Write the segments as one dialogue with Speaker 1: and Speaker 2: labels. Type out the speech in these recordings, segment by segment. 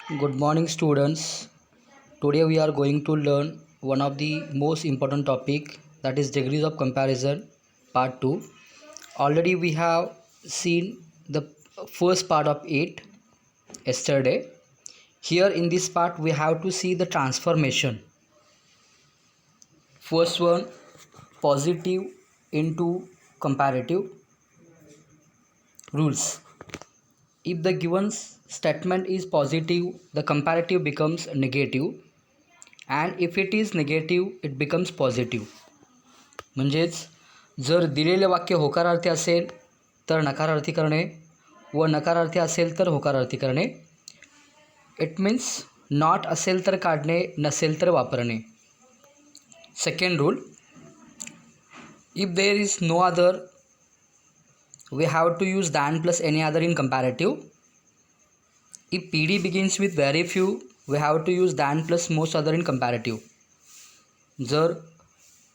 Speaker 1: Good morning, students. Today we are going to learn one of the most important topic, that is degrees of comparison part 2. Already we have seen the first part of it yesterday. Here in this part we have to see the transformation. First one, positive into comparative rules. If the given statement is positive, the comparative becomes negative, and if it is negative it becomes positive. म्हणजेच जर दिलेले वाक्य होकारार्थी असेल तर नकारार्थी करणे व नकारार्थी असेल तर होकारार्थी करणे. इट मीन्स नॉट असेल तर काढणे, नसेल तर वापरणे. Second rule, if there is no other we have to use than plus any other in comparative. If PD begins with very few, we have to use than plus most other in comparative. जर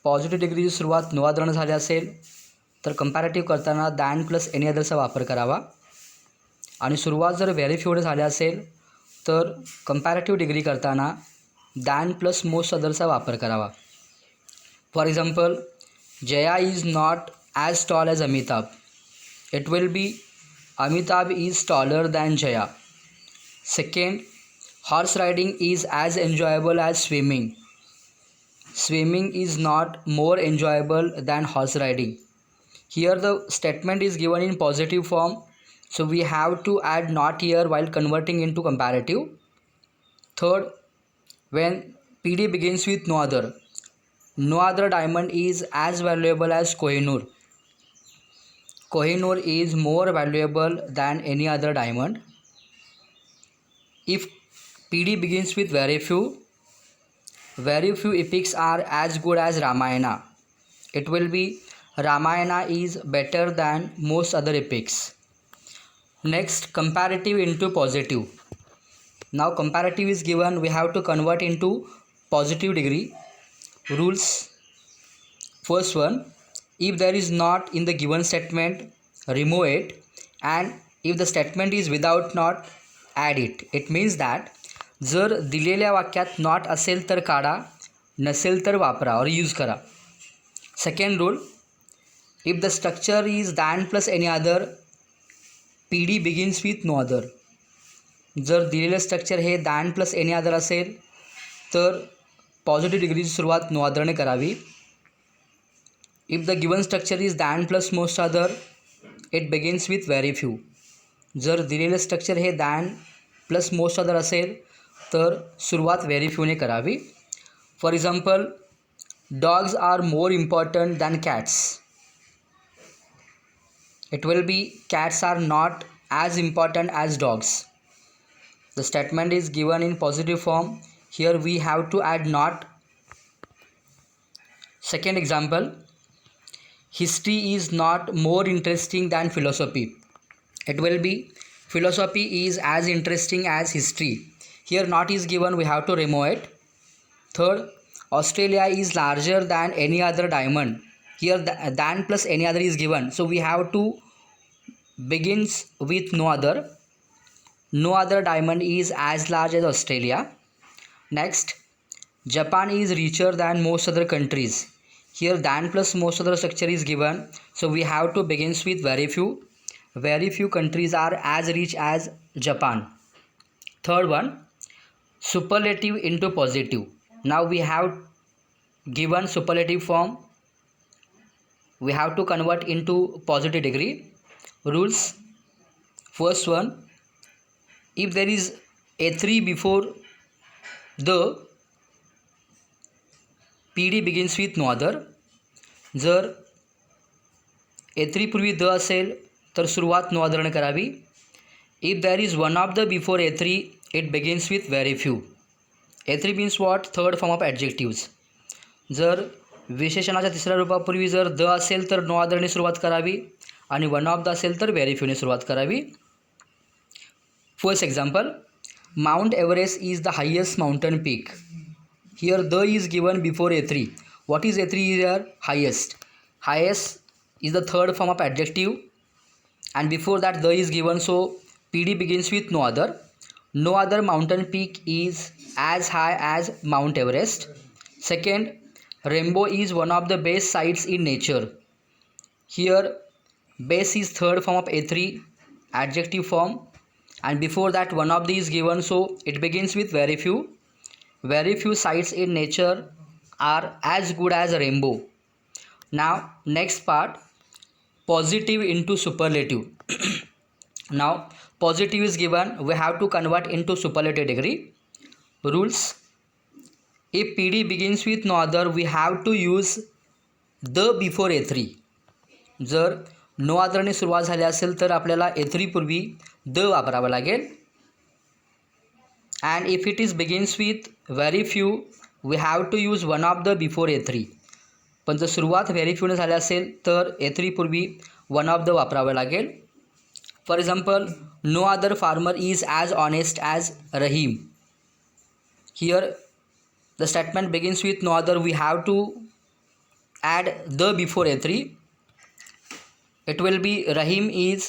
Speaker 1: positive डिग्रीची सुरुवात no अदरनं झाली असेल तर comparative करताना than plus any अदरचा वापर करावा, आणि सुरुवात जर व्हेरी फ्यूने झाली असेल तर कंपॅरेटिव्ह डिग्री करताना दॅन प्लस मोस्ट अदरचा वापर करावा. For example, Jaya is not as tall as Amitabh. It will be Amitabh is taller than Jaya. Second, horse riding is as enjoyable as swimming. Swimming is not more enjoyable than horse riding. Here the statement is given in positive form, so we have to add not here while converting into comparative. Third, when PD begins with no other, no other diamond is as valuable as Kohinoor. Kohinoor is more valuable than any other diamond. If PD begins with very few epics are as good as Ramayana. It will be Ramayana is better than most other epics. Next, comparative into positive. Now comparative is given, we have to convert into positive degree. Rules. First one, if there is not in the given statement, remove it, and if the statement is without not, add it. It means that जर दिलेल्या वाक्यात not असेल तर काढा, नसेल तर वापरा और यूज करा. Second rule, if the structure is than plus any other, P D begins with no other. जर दिलेलं स्ट्रक्चर हे दॅन प्लस एनी अदर असेल तर पॉझिटिव्ह डिग्रीची सुरुवात नो अदरने करावी. If the given structure is than plus most other, it begins with very few. जर दिलेलं structure हे than plus most other असेल तर सुरुवात very few ने करावी. For example, dogs are more important than cats. It will be cats are not as important as dogs. The statement is given in positive form. Here we have to add not. Second example, history is not more interesting than philosophy. It will be philosophy is as interesting as history. Here not is given, we have to remove it. Third, Australia is larger than any other diamond. Here than plus any other is given, so we have to begins with no other. No other diamond is as large as Australia. Next, Japan is richer than most other countries. Here than plus most other structure is given, so we have to begins with very few. Very few countries are as rich as Japan. Third one, superlative into positive. Now we have given superlative form, we have to convert into positive degree. Rules. First one, if there is a3 before the, PD begins with no other. जर A3 पूर्वी the असेल तर सुरुवात no अदरने करावी. If there is one of the before A3, it begins with very few. A3 means what, third form of adjectives. जर विशेषणाच्या तिसऱ्या रूपापूर्वी जर the असेल तर नो अदरने सुरुवात करावी, आणि वन ऑफ द असेल तर व्हेरी फ्यूने सुरुवात करावी. First example, mount Everest is the highest mountain peak. Here the is given before A3. What is A3 here? Highest. Highest is the third form of adjective, and before that the is given, so PD begins with no other. no other mountain peak is as high as Mount Everest. Second, rainbow is one of the best sights in nature. Here base is third form of A3 adjective form, and before that one of these given, so it begins with very few. Very few sights in nature are as good as a rainbow. Now next part, positive into superlative. Now positive is given, we have to convert into superlative degree. Rules: if PD begins with no other, we have to use the before A3. जर no अदरने सुरुवात झाली असेल तर आपल्याला A3 पूर्वी the वापरावं लागेल. And if it is begins with very few, we have to use one of the before A3. पण जर सुरुवात व्हेरी फ्यूने झाली असेल तर A3 पूर्वी वन ऑफ द वापरावं लागेल. For example, no other farmer is as honest as Rahim. Here the statement begins with no other, we have to add the before A3. It will be Rahim is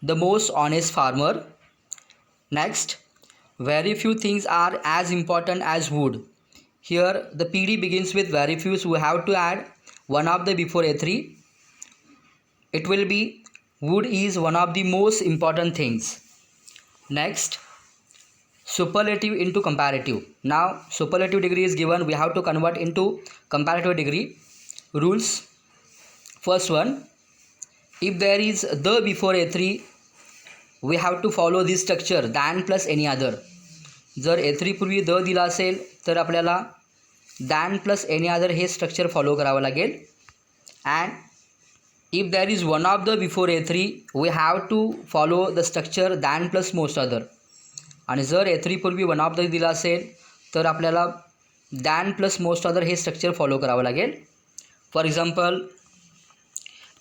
Speaker 1: the most honest farmer. Next, very few things are as important as wood. Here the PD begins with very few, so we have to add one of the before A3. It will be wood is one of the most important things. Next, superlative into comparative. Now superlative degree is given, we have to convert into comparative degree. Rules: first one, if there is the before A3, we have to follow this structure than plus any other. जर A3 पूर्वी the दिला असेल तर आपल्याला than plus any other हे structure follow करावं लागेल. And if there is one of the before A3, we have to follow the structure than plus most other. आणि जर A3 पूर्वी वन ऑफ द दिला असेल तर आपल्याला than प्लस मोस्ट अदर हे स्ट्रक्चर फॉलो करावं लागेल. For example,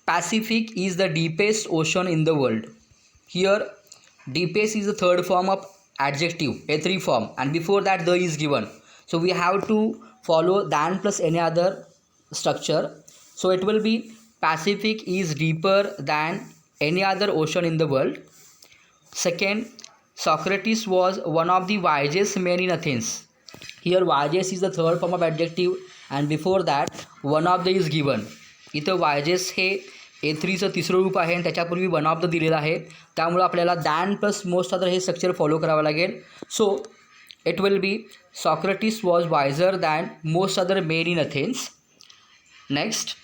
Speaker 1: Pacific is the deepest ocean in the world. Here deepest is the third form of adjective, A3 form, and before that the is given, so we have to follow than plus any other structure. So it will be Pacific is deeper than any other ocean in the world. Second, Socrates was one of the wisest men in Athens. Here wisest is the third form of adjective, and before that one of the is given. इथं वायजेस हे A3चं तिसरं रूप आहे आणि त्याच्यापूर्वी one of the दिलेलं आहे, त्यामुळं आपल्याला than plus most other हे स्ट्रक्चर फॉलो करावं लागेल. So it will be Socrates was wiser than most other men in Athens. Next,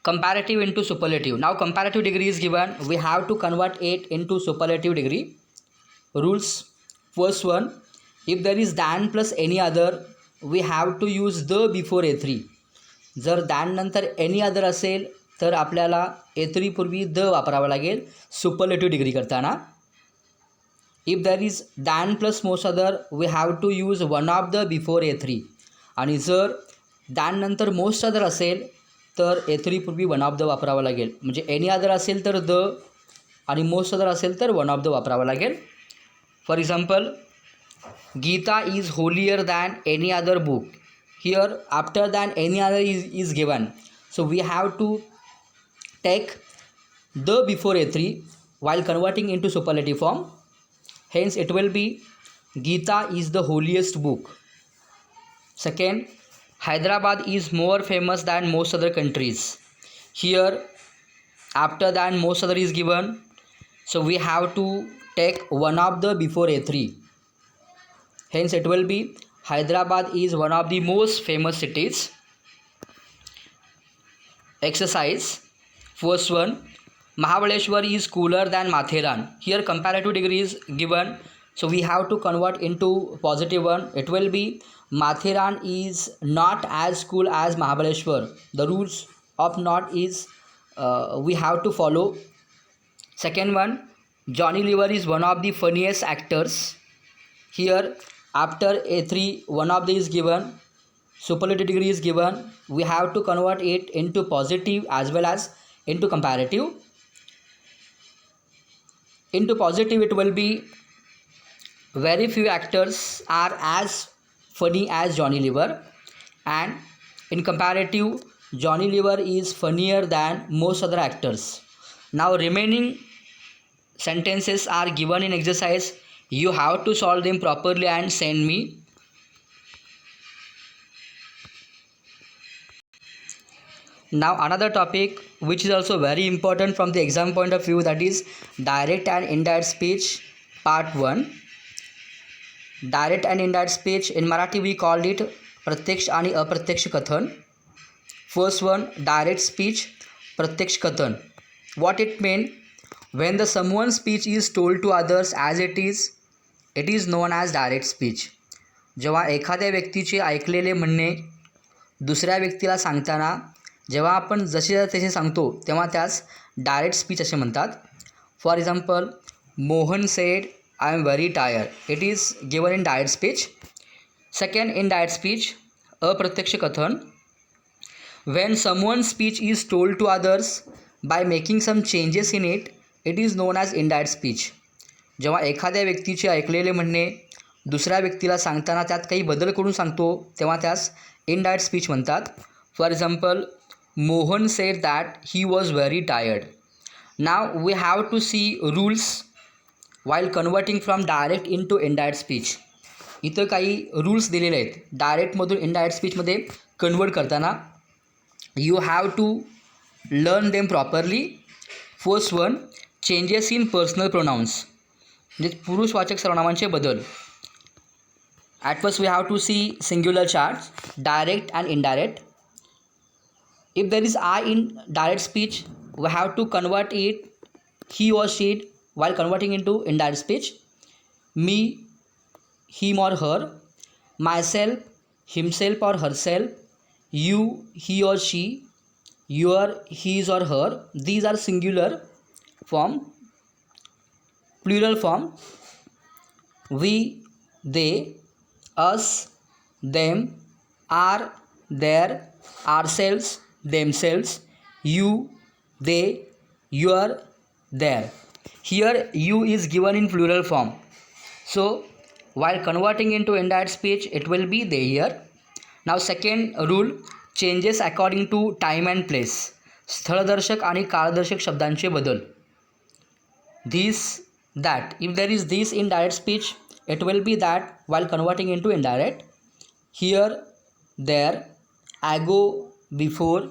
Speaker 1: comparative into superlative. Now comparative degree is given, we have to convert it into superlative degree. Rules: first one, if there is than plus any other, we have to use the before A3. जर than नंतर any other असेल तर आपल्याला A3 पूर्वी the वापरावं लागेल superlative degree करताना. If there is than plus most other, we have to use one of the before A3. आणि जर than नंतर मोस्ट अदर असेल तर A3 पूर्वी वन ऑफ द वापरावं लागेल. म्हणजे एनी अदर असेल तर द आणि मोस्ट अदर असेल तर वन ऑफ द वापरावं लागेल. For example, Gita is holier than any other book. Here after than any other is given, so we have to take the before A3 while converting into superlative form. Hence it will be Gita is the holiest book. Second, Hyderabad is more famous than most other countries. Here after than most other is given, so we have to take one of the before A3. Hence it will be Hyderabad is one of the most famous cities. Exercise: first one, Mahabaleshwar is cooler than Matheran. Here comparative degree is given, so we have to convert into positive one. It will be Matheran is not as cool as Mahabaleshwar. The rules of not is we have to follow. Second one, Johnny Lever is one of the funniest actors. Here after A3 one of the is given, superlative degree is given, we have to convert it into positive as well as into comparative. Into positive it will be very few actors are as funny as Johnny Lever, and in comparative Johnny Lever is funnier than most other actors. Now remaining sentences are given in exercise You have to solve them properly and send me. Now another topic which is also very important from the exam point of view, that is direct and indirect speech part 1. Direct and indirect speech, in Marathi we called it प्रत्यक्ष आणि अप्रत्यक्ष कथन. First one, direct speech, pratyaksh kathan. What it mean? When the someone's speech is told to others as it is known as direct speech. जेव्हा एखाद्या व्यक्तीचे ऐकलेले म्हणणे दुसऱ्या व्यक्तीला सांगताना जेव्हा आपण जसे तसे सांगतो तेव्हा त्यास डायरेक्ट स्पीच असे म्हणतात. For example, Mohan said I am very tired. It is given in direct speech. Second, in direct speech, अप्रत्यक्ष कथन. When someone's speech is told to others by making some changes in it, it is known as indirect speech. जेव्हा एखाद्या व्यक्तीचे ऐकलेले म्हणणे दुसऱ्या व्यक्तीला सांगताना त्यात काही बदल करून सांगतो तेव्हा त्यास इनडायरेक्ट स्पीच म्हणतात. For example, Mohan said that he was very tired. Now we have to see rules while converting from direct into indirect speech. इथं काही रूल्स दिलेले आहेत डायरेक्टमधून इनडायरेक्ट स्पीचमध्ये कन्वर्ट करताना. You have to learn them properly. First one, changes in personal pronouns, म्हणजे पुरुषवाचक सर्वनामांचे बदल. At first we have to see singular charts, direct and indirect. If there is I in direct speech, we have to convert it he or she while converting into indirect speech. Me, him or her. Myself, himself or herself. You, he or she. Your, his or her. These are singular form. Plural form, we, they, us, them, are, their, ourselves, themselves, you, they, your, their. Here you is given in plural form, so while converting into indirect speech it will be they here. Now second rule, changes according to time and place. स्थळदर्शक आणि काळदर्शक शब्दांचे बदल. This, that. If there is this in direct speech, it will be that while converting into indirect. Here, there, ago, before,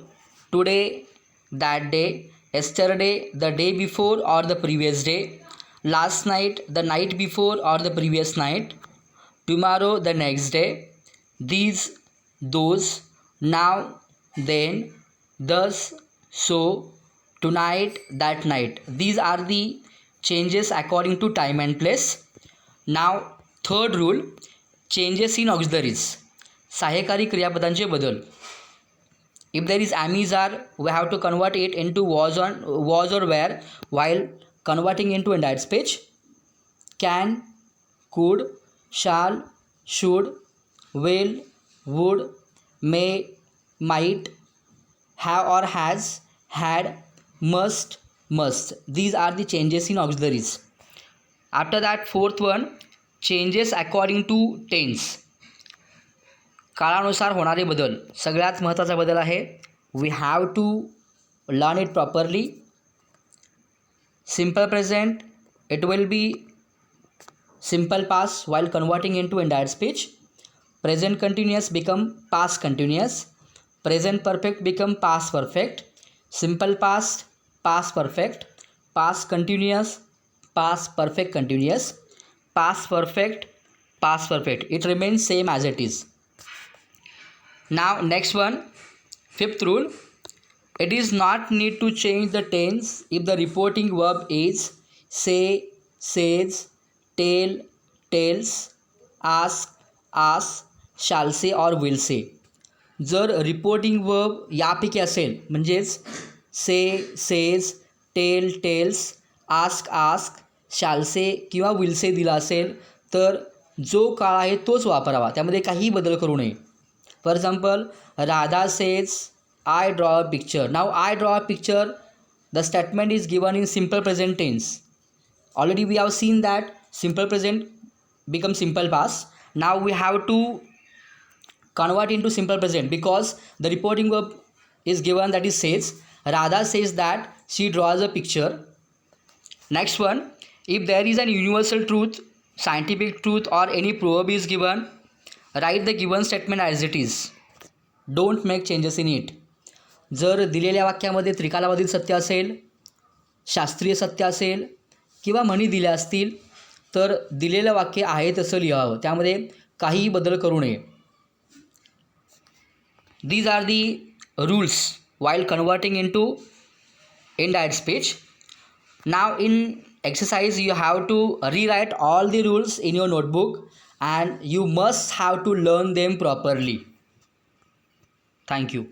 Speaker 1: today, that day, yesterday, the day before or the previous day, last night, the night before or the previous night, tomorrow, the next day, these, those, now, then, thus, so, tonight, that night. These are the changes according to time and place. Now third rule, changes in auxiliaries. सहाय्यकारी क्रियापदांचे बदल. If there is am is are, we have to convert it into was or were while converting into indirect speech. Can, could, shall, should, will, would, may, might, have or has, had, must. These are the changes in auxiliaries. After that, fourth one, changes according to tense. काळानुसार होणारे बदल सगळ्यात महत्त्वाचा बदल आहे. We have to learn it properly. Simple present, it will be simple past while converting into indirect speech. Present continuous become past continuous. Present perfect become past perfect. Simple past, past perfect. Past continuous, past perfect continuous. Past perfect, past perfect. It remains same as it is. Now next one, fifth rule. It is not need to change the tense if the reporting verb is say, says, tell, tells, ask, asks, shall say or will say. जर reporting verb यापैकी असेल म्हणजेच say, says, tell, tells, ask, ask, shall say किंवा will say दिला असेल तर जो काळ आहे तोच वापरावा, त्यामध्ये काहीही बदल करू नये. For example, Radha says I draw a picture. Now I draw a picture, the statement is given in simple present tense. Already we have seen that simple present become simple past. Now we have to convert into simple present because the reporting verb is given, that is says. Radha says that she draws a picture. Next one, if there is an universal truth scientific truth or any proverb is given, write the given statement as it is. Don't make changes in it. जर दिलेल्या वाक्यामध्ये त्रिकालामधील सत्य असेल, शास्त्रीय सत्य असेल किंवा म्हणी दिल्या असतील तर दिलेलं वाक्य आहे तसं लिहावं, त्यामध्ये काहीही बदल करू नये. These are the rules while converting into indirect speech. Now in exercise you have to rewrite all the rules in your notebook and you must have to learn them properly. Thank you.